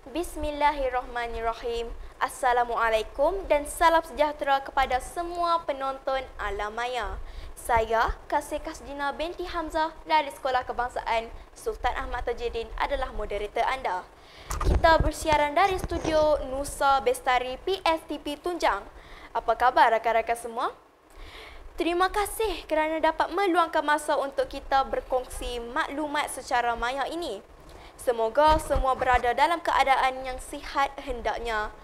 Bismillahirrahmanirrahim. Assalamualaikum dan salam sejahtera kepada semua penonton Alam Maya. Saya, Kasih Kasdina binti Hamzah dari Sekolah Kebangsaan Sultan Ahmad Tajuddin adalah moderator anda. Kita bersiaran dari studio Nusa Bestari PSTP Tunjang. Apa khabar rakan-rakan semua? Terima kasih kerana dapat meluangkan masa untuk kita berkongsi maklumat secara maya ini. Semoga semua berada dalam keadaan yang sihat hendaknya.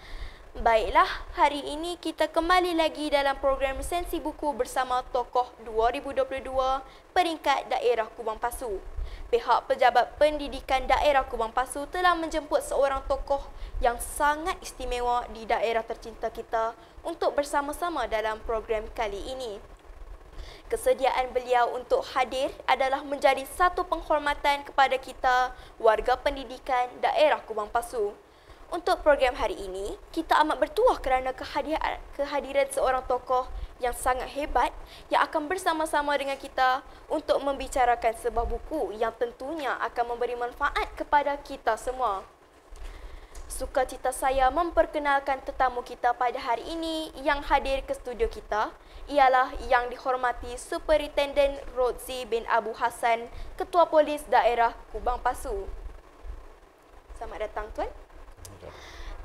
Baiklah, hari ini kita kembali lagi dalam program Sensi Buku bersama tokoh 2022 peringkat daerah Kubang Pasu. Pihak Pejabat Pendidikan Daerah Kubang Pasu telah menjemput seorang tokoh yang sangat istimewa di daerah tercinta kita untuk bersama-sama dalam program kali ini. Kesediaan beliau untuk hadir adalah menjadi satu penghormatan kepada kita, warga pendidikan daerah Kubang Pasu. Untuk program hari ini, kita amat bertuah kerana kehadiran seorang tokoh yang sangat hebat yang akan bersama-sama dengan kita untuk membicarakan sebuah buku yang tentunya akan memberi manfaat kepada kita semua. Sukacita saya memperkenalkan tetamu kita pada hari ini yang hadir ke studio kita ialah yang dihormati Superintendent Rozi bin Abu Hassan, Ketua Polis Daerah Kubang Pasu. Selamat datang Tuan.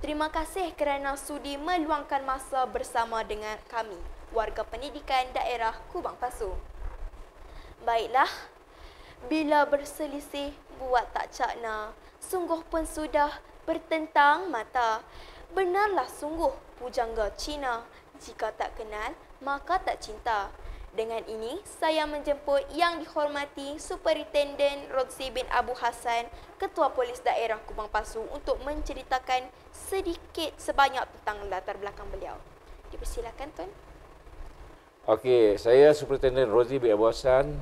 Terima kasih kerana sudi meluangkan masa bersama dengan kami, warga pendidikan daerah Kubang Pasu. Baiklah, bila berselisih buat tak cakna, sungguh pun sudah bertentang mata. Benarlah sungguh pujangga Cina, jika tak kenal maka tak cinta. Dengan ini, saya menjemput yang dihormati Superintendent Rozi bin Abu Hassan, Ketua Polis Daerah Kubang Pasu untuk menceritakan sedikit sebanyak tentang latar belakang beliau. Dipersilakan Tuan. Okey, saya Superintendent Rozi bin Abu Hassan,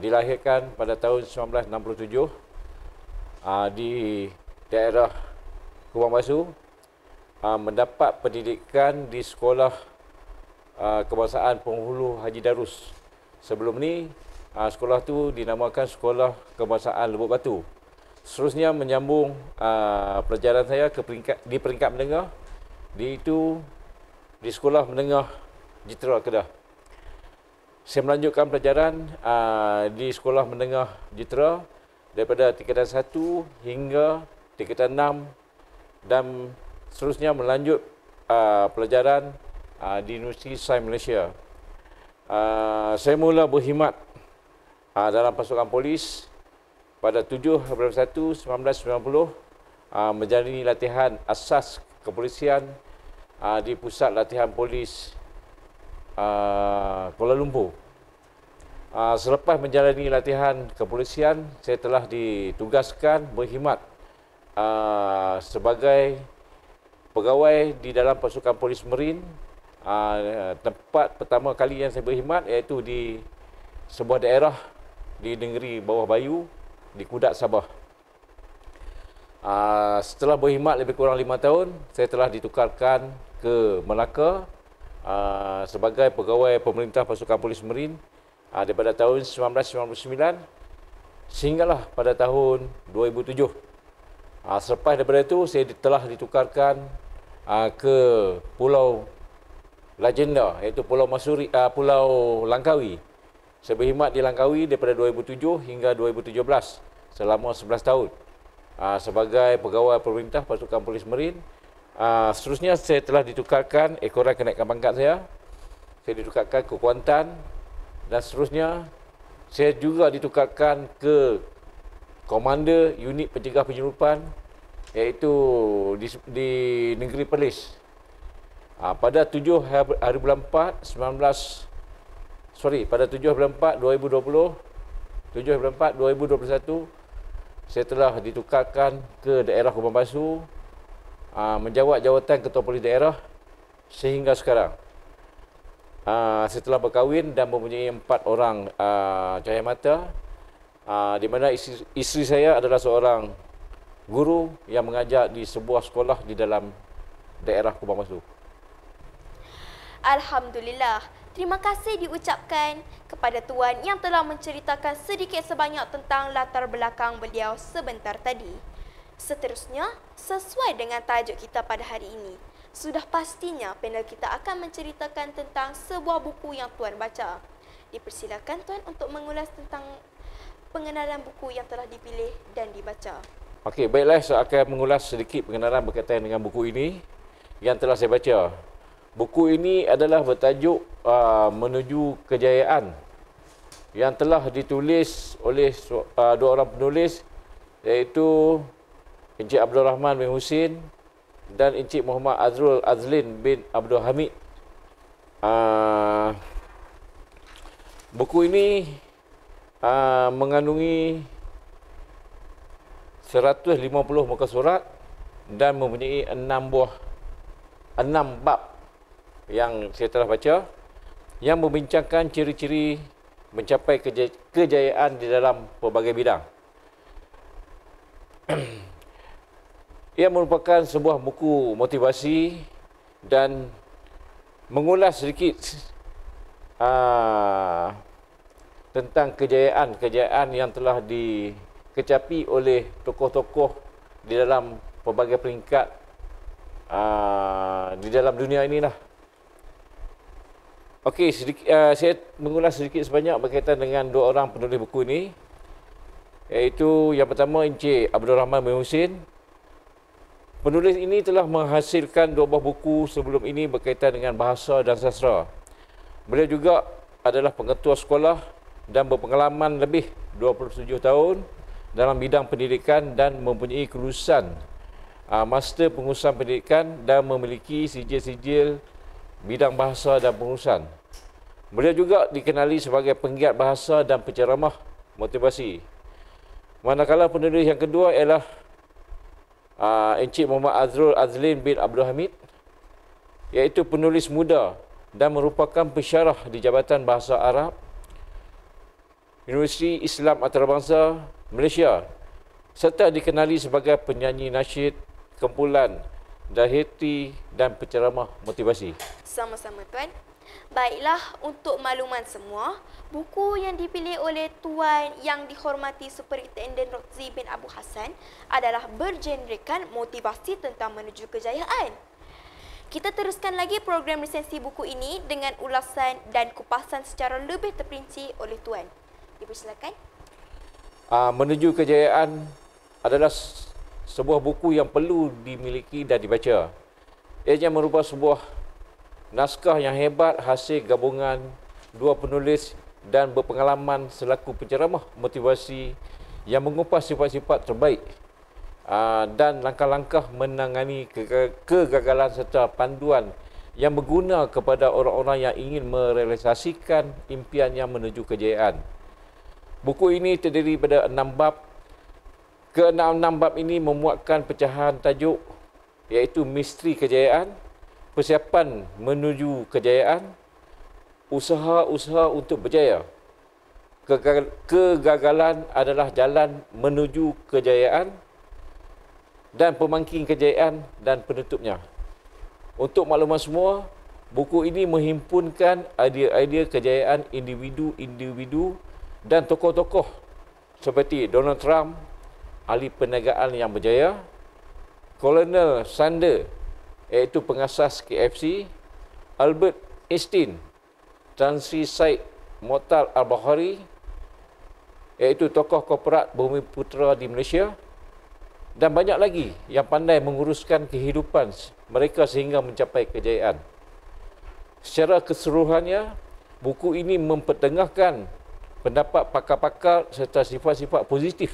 dilahirkan pada tahun 1967 di daerah Kubang Pasu, mendapat pendidikan di Sekolah Kebangsaan Penghulu Haji Darus. Sebelum ni, sekolah tu dinamakan Sekolah Kebangsaan Lebuk Batu. Seterusnya menyambung pelajaran saya ke peringkat menengah, di Sekolah Menengah Jitera Kedah. Saya melanjutkan pelajaran di Sekolah Menengah Jitera daripada tingkatan 1 hingga tingkatan 6 dan seterusnya melanjut pelajaran di Universiti Sains Malaysia. Saya mula berkhidmat dalam pasukan polis pada 7 April 1990, menjalani latihan asas kepolisian di Pusat Latihan Polis Kuala Lumpur. Selepas menjalani latihan kepolisian, saya telah ditugaskan berkhidmat sebagai pegawai di dalam pasukan polis Merin. Tempat pertama kali yang saya berkhidmat iaitu di sebuah daerah di negeri Bawah Bayu di Kudat, Sabah. Setelah berkhidmat lebih kurang 5 tahun, saya telah ditukarkan ke Melaka sebagai pegawai pemerintah pasukan polis Merin daripada tahun 1999 sehinggalah pada tahun 2007. Selepas daripada itu, saya telah ditukarkan ke Pulau Legenda, iaitu Pulau Langkawi. Saya berkhidmat di Langkawi daripada 2007 hingga 2017, selama 11 tahun sebagai pegawai pemerintah pasukan polis Merin. Seterusnya saya telah ditukarkan ekoran kenaikan pangkat saya. Saya ditukarkan ke Kuantan dan seterusnya saya juga ditukarkan ke Komander Unit Pencegah Penyeludupan, iaitu di negeri Perlis. Pada 7 hari bulan 4 pada 7 bulan 4 2020, 7 bulan 4 2021, saya telah ditukarkan ke daerah Kubang Pasu menjawat jawatan Ketua Polis Daerah sehingga sekarang. Saya telah berkahwin dan mempunyai 4 orang cahaya mata, di mana isteri saya adalah seorang guru yang mengajar di sebuah sekolah di dalam daerah Kubang Pasu. Alhamdulillah. Terima kasih diucapkan kepada Tuan yang telah menceritakan sedikit sebanyak tentang latar belakang beliau sebentar tadi. Seterusnya, sesuai dengan tajuk kita pada hari ini, sudah pastinya panel kita akan menceritakan tentang sebuah buku yang Tuan baca. Dipersilakan Tuan untuk mengulas tentang pengenalan buku yang telah dipilih dan dibaca. Okey, baiklah, saya akan mengulas sedikit pengenalan berkaitan dengan buku ini yang telah saya baca. Buku ini adalah bertajuk Menuju Kejayaan yang telah ditulis oleh dua orang penulis, iaitu Encik Abdul Rahman bin Husin dan Encik Muhammad Azrul Azlin bin Abdul Hamid. Buku ini mengandungi 150 muka surat dan mempunyai 6 bab yang saya telah baca yang membincangkan ciri-ciri mencapai kejayaan di dalam pelbagai bidang. Ia merupakan sebuah buku motivasi dan mengulas sedikit tentang kejayaan yang telah dikecapi oleh tokoh-tokoh di dalam pelbagai peringkat di dalam dunia inilah. Okey, saya mengulas sedikit sebanyak berkaitan dengan dua orang penulis buku ini, iaitu yang pertama Encik Abdul Rahman bin Husin. Penulis ini telah menghasilkan dua buah buku sebelum ini berkaitan dengan bahasa dan sastra. Beliau juga adalah pengetua sekolah dan berpengalaman lebih 27 tahun dalam bidang pendidikan dan mempunyai kelulusan Master Pengurusan Pendidikan dan memiliki sijil-sijil bidang bahasa dan pengurusan. Beliau juga dikenali sebagai penggiat bahasa dan penceramah motivasi. Manakala penulis yang kedua ialah Encik Muhammad Azrul Azlin bin Abdul Hamid, iaitu penulis muda dan merupakan pensyarah di Jabatan Bahasa Arab Universiti Islam Antarabangsa Malaysia, serta dikenali sebagai penyanyi nasyid, kumpulan dahiti dan penceramah motivasi. Sama-sama Tuan. Baiklah, untuk makluman semua, buku yang dipilih oleh Tuan yang dihormati Superintendent Rozi bin Abu Hassan adalah bergenrekan motivasi tentang menuju kejayaan. Kita teruskan lagi program resensi buku ini dengan ulasan dan kupasan secara lebih terperinci oleh Tuan. Dipersilakan. Menuju Kejayaan adalah sebuah buku yang perlu dimiliki dan dibaca. Ia merupakan sebuah naskah yang hebat hasil gabungan dua penulis dan berpengalaman selaku penceramah motivasi yang mengupas sifat-sifat terbaik dan langkah-langkah menangani kegagalan serta panduan yang berguna kepada orang-orang yang ingin merealisasikan impiannya menuju kejayaan. Buku ini terdiri pada 6 bab. Ke-6 bab ini memuatkan pecahan tajuk, iaitu Misteri Kejayaan, Persiapan Menuju Kejayaan, Usaha-usaha untuk berjaya, Kegagalan adalah jalan menuju kejayaan, dan Pemangkin Kejayaan dan penutupnya. Untuk makluman semua, buku ini menghimpunkan idea-idea kejayaan individu-individu dan tokoh-tokoh seperti Donald Trump, ahli perniagaan yang berjaya, Colonel Sanders, iaitu pengasas KFC, Albert Einstein, Tan Sri Said Mokhtar Al-Bahari, iaitu tokoh korporat Bumi Putra di Malaysia, dan banyak lagi yang pandai menguruskan kehidupan mereka sehingga mencapai kejayaan. Secara keseluruhannya, buku ini mempertengahkan pendapat pakar-pakar serta sifat-sifat positif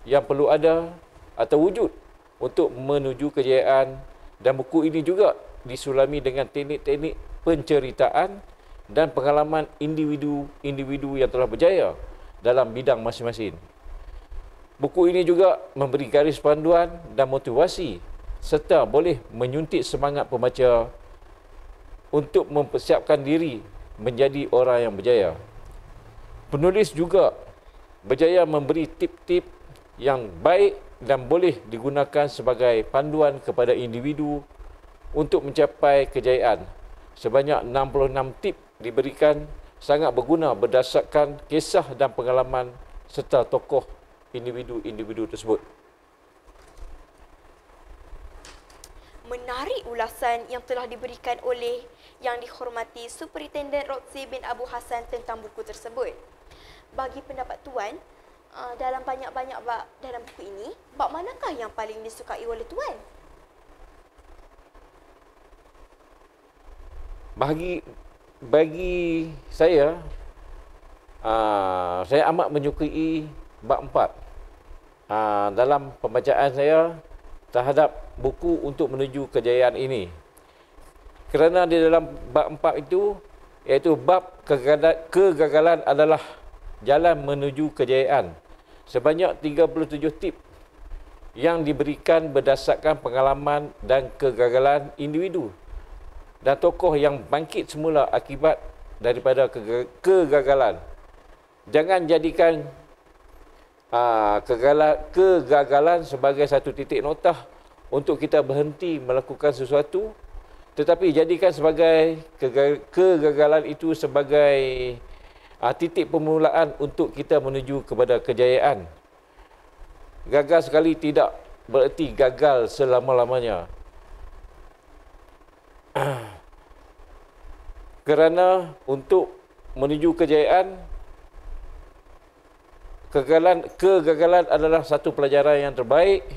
yang perlu ada atau wujud untuk menuju kejayaan, dan buku ini juga disulami dengan teknik-teknik penceritaan dan pengalaman individu-individu yang telah berjaya dalam bidang masing-masing. Buku ini juga memberi garis panduan dan motivasi serta boleh menyuntik semangat pembaca untuk mempersiapkan diri menjadi orang yang berjaya. Penulis juga berjaya memberi tip-tip yang baik dan boleh digunakan sebagai panduan kepada individu untuk mencapai kejayaan. Sebanyak 66 tip diberikan, sangat berguna berdasarkan kisah dan pengalaman serta tokoh individu-individu tersebut. Menarik ulasan yang telah diberikan oleh Yang dihormati Superintendent Roksi bin Abu Hassan tentang buku tersebut. Bagi pendapat Tuan, dalam banyak-banyak bab dalam buku ini, bab manakah yang paling disukai oleh Tuan? Bagi saya amat menyukai bab 4 dalam pembacaan saya terhadap buku untuk menuju kejayaan ini. Kerana di dalam bab 4 itu, iaitu bab kegagalan adalah jalan menuju kejayaan. Sebanyak 37 tip yang diberikan berdasarkan pengalaman dan kegagalan individu dan tokoh yang bangkit semula akibat daripada kegagalan. Jangan jadikan kegagalan sebagai satu titik notah untuk kita berhenti melakukan sesuatu, tetapi jadikan sebagai kegagalan itu sebagai titik permulaan untuk kita menuju kepada kejayaan. Gagal sekali tidak bererti gagal selama-lamanya. Kerana untuk menuju kejayaan, kegagalan adalah satu pelajaran yang terbaik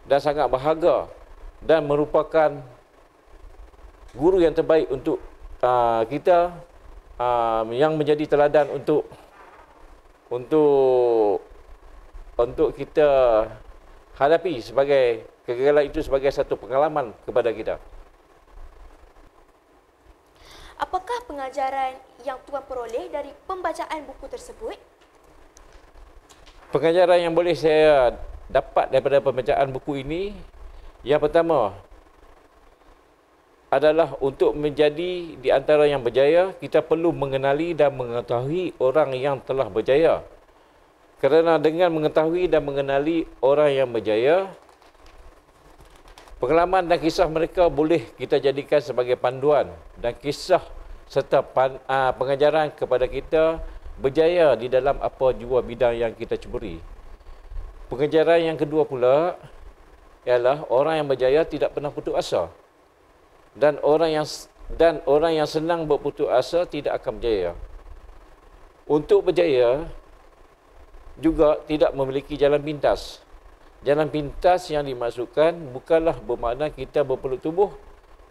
dan sangat berharga dan merupakan guru yang terbaik untuk kita, yang menjadi teladan untuk kita hadapi sebagai kegagalan itu sebagai satu pengalaman kepada kita. Apakah pengajaran yang Tuan peroleh dari pembacaan buku tersebut? Pengajaran yang boleh saya dapat daripada pembacaan buku ini, yang pertama adalah untuk menjadi di antara yang berjaya, kita perlu mengenali dan mengetahui orang yang telah berjaya. Kerana dengan mengetahui dan mengenali orang yang berjaya, pengalaman dan kisah mereka boleh kita jadikan sebagai panduan dan kisah serta pengajaran kepada kita berjaya di dalam apa jua bidang yang kita ceburi. Pengajaran yang kedua pula ialah orang yang berjaya tidak pernah putus asa. Dan orang yang senang berputus asa tidak akan berjaya. Untuk berjaya juga tidak memiliki jalan pintas. Jalan pintas yang dimaksudkan bukanlah bermakna kita berpeluk tubuh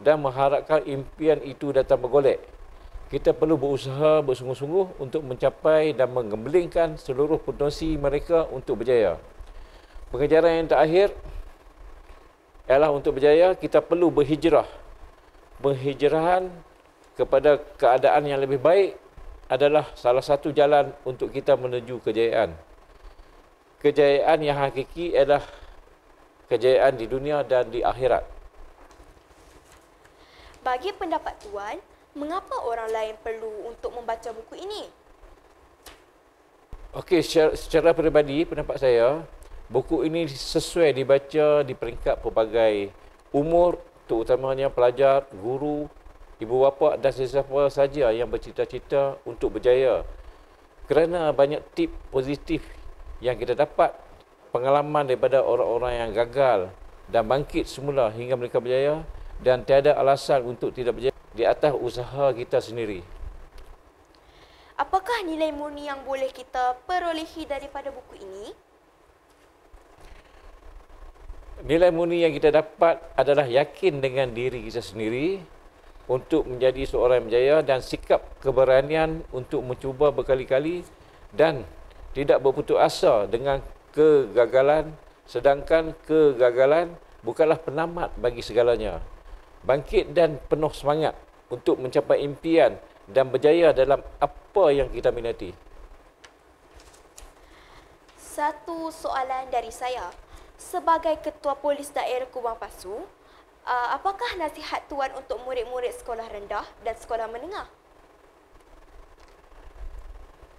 dan mengharapkan impian itu datang bergolek. Kita perlu berusaha bersungguh-sungguh untuk mencapai dan menggembelingkan seluruh potensi mereka untuk berjaya. Pengajaran yang terakhir ialah untuk berjaya kita perlu berhijrah. Penghijrahan kepada keadaan yang lebih baik adalah salah satu jalan untuk kita menuju kejayaan. Kejayaan yang hakiki adalah kejayaan di dunia dan di akhirat. Bagi pendapat Tuan, mengapa orang lain perlu untuk membaca buku ini? Okey, secara peribadi, pendapat saya, buku ini sesuai dibaca di peringkat pelbagai umur, terutamanya pelajar, guru, ibu bapa dan sesiapa saja yang bercita-cita untuk berjaya. Kerana banyak tip positif yang kita dapat, pengalaman daripada orang-orang yang gagal dan bangkit semula hingga mereka berjaya, dan tiada alasan untuk tidak berjaya di atas usaha kita sendiri. Apakah nilai murni yang boleh kita perolehi daripada buku ini? Nilai murni yang kita dapat adalah yakin dengan diri kita sendiri untuk menjadi seorang yang berjaya dan sikap keberanian untuk mencuba berkali-kali dan tidak berputus asa dengan kegagalan, sedangkan kegagalan bukanlah penamat bagi segalanya. Bangkit dan penuh semangat untuk mencapai impian dan berjaya dalam apa yang kita minati. Satu soalan dari saya. Sebagai Ketua Polis Daerah Kubang Pasu, apakah nasihat Tuan untuk murid-murid sekolah rendah dan sekolah menengah?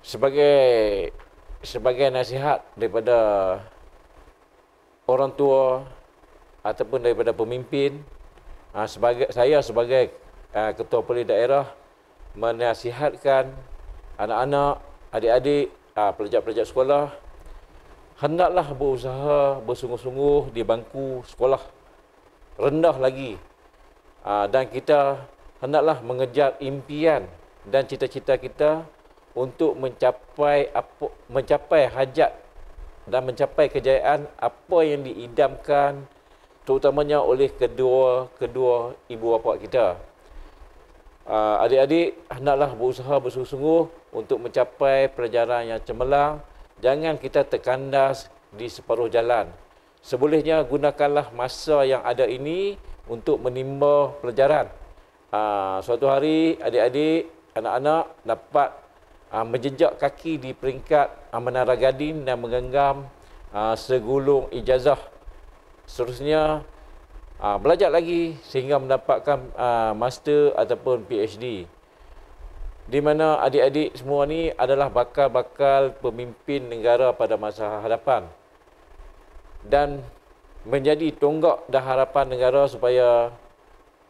Sebagai nasihat daripada orang tua ataupun daripada pemimpin, saya sebagai Ketua Polis Daerah menasihatkan anak-anak, adik-adik, pelajar-pelajar sekolah hendaklah berusaha bersungguh-sungguh di bangku sekolah rendah lagi. Dan kita hendaklah mengejar impian dan cita-cita kita untuk mencapai hajat dan mencapai kejayaan apa yang diidamkan terutamanya oleh kedua ibu bapa kita. Adik-adik hendaklah berusaha bersungguh-sungguh untuk mencapai pelajaran yang cemerlang. Jangan kita terkandas di separuh jalan. Sebolehnya gunakanlah masa yang ada ini untuk menimba pelajaran. Suatu hari adik-adik, anak-anak dapat menjejak kaki di peringkat Menara Gading dan menggenggam segulung ijazah. Seterusnya belajar lagi sehingga mendapatkan master ataupun PhD. Di mana adik-adik semua ni adalah bakal-bakal pemimpin negara pada masa hadapan dan menjadi tonggak dan harapan negara supaya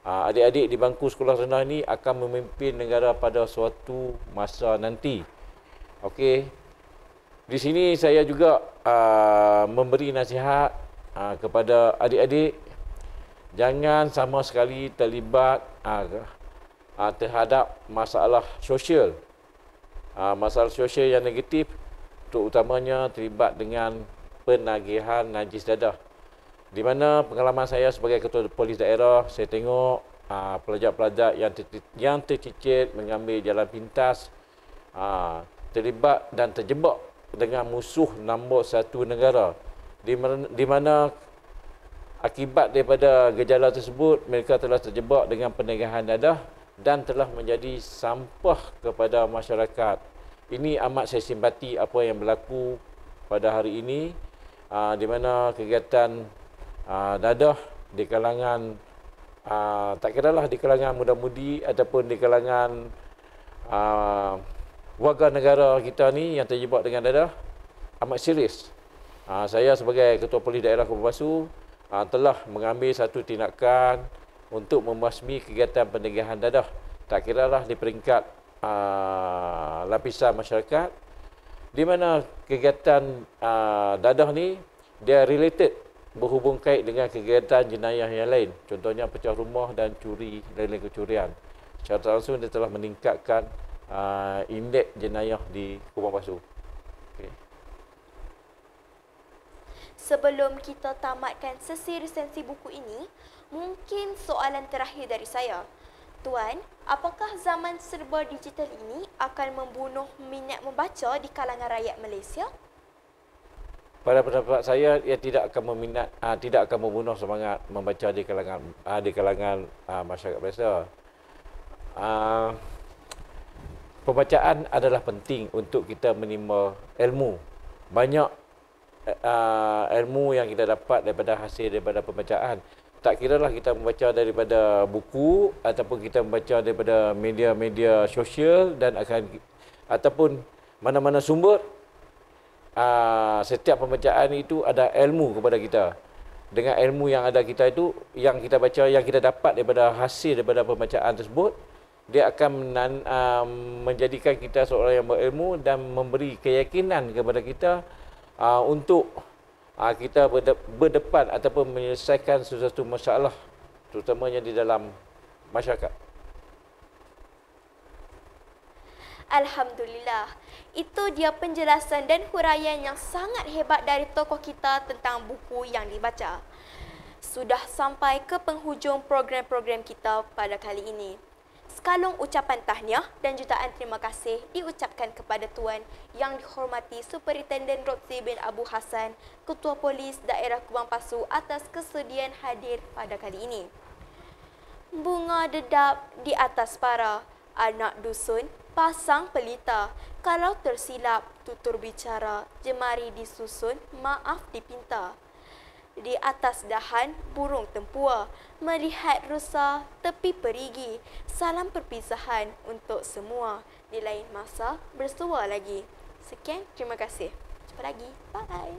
adik-adik di bangku sekolah rendah ini akan memimpin negara pada suatu masa nanti. Okey. Di sini saya juga memberi nasihat kepada adik-adik, jangan sama sekali terlibat terhadap masalah sosial. Masalah sosial yang negatif, terutamanya terlibat dengan penagihan najis dadah. Di mana pengalaman saya sebagai ketua polis daerah, saya tengok pelajar-pelajar yang tercicit mengambil jalan pintas, terlibat dan terjebak dengan musuh nombor satu negara. Di mana akibat daripada gejala tersebut, mereka telah terjebak dengan penagihan dadah dan telah menjadi sampah kepada masyarakat. Ini amat saya simpati apa yang berlaku pada hari ini, di mana kegiatan dadah di kalangan tak kiralah di kalangan muda-mudi ataupun di kalangan warga negara kita ni yang terjebak dengan dadah amat serius. Saya sebagai ketua polis daerah Kebun Basu telah mengambil satu tindakan untuk membasmi kegiatan penagihan dadah. Tak kiralah di peringkat lapisan masyarakat, di mana kegiatan dadah ni dia related, berhubung kait dengan kegiatan jenayah yang lain. Contohnya pecah rumah dan curi lain-lain kecurian. Secara langsung dia telah meningkatkan indeks jenayah di Kebun Basu. Okay. Sebelum kita tamatkan sesi resensi buku ini, mungkin soalan terakhir dari saya. Tuan, apakah zaman serba digital ini akan membunuh minat membaca di kalangan rakyat Malaysia? Pada pendapat saya, ia tidak akan membunuh semangat membaca di kalangan masyarakat Malaysia. Pembacaan adalah penting untuk kita menimba ilmu. Banyak ilmu yang kita dapat daripada pembacaan. Tak kiralah kita membaca daripada buku ataupun kita membaca daripada media-media sosial dan ataupun mana-mana sumber. Setiap pembacaan itu ada ilmu kepada kita. Dengan ilmu yang ada kita itu, yang kita baca, yang kita dapat daripada pembacaan tersebut, dia akan menjadikan kita seorang yang berilmu dan memberi keyakinan kepada kita untuk kita berdepan ataupun menyelesaikan sesuatu masalah, terutamanya di dalam masyarakat. Alhamdulillah, itu dia penjelasan dan huraian yang sangat hebat dari tokoh kita tentang buku yang dibaca. Sudah sampai ke penghujung program-program kita pada kali ini. Sekalung ucapan tahniah dan jutaan terima kasih diucapkan kepada Tuan Yang Dihormati Superintenden Rotsi bin Abu Hassan, Ketua Polis Daerah Kubang Pasu atas kesediaan hadir pada kali ini. Bunga dedap di atas para, anak dusun pasang pelita, kalau tersilap tutur bicara, jemari disusun, maaf dipinta. Di atas dahan burung tempua, melihat rusa tepi perigi, salam perpisahan untuk semua, di lain masa bersua lagi. Sekian, terima kasih. Jumpa lagi. Bye.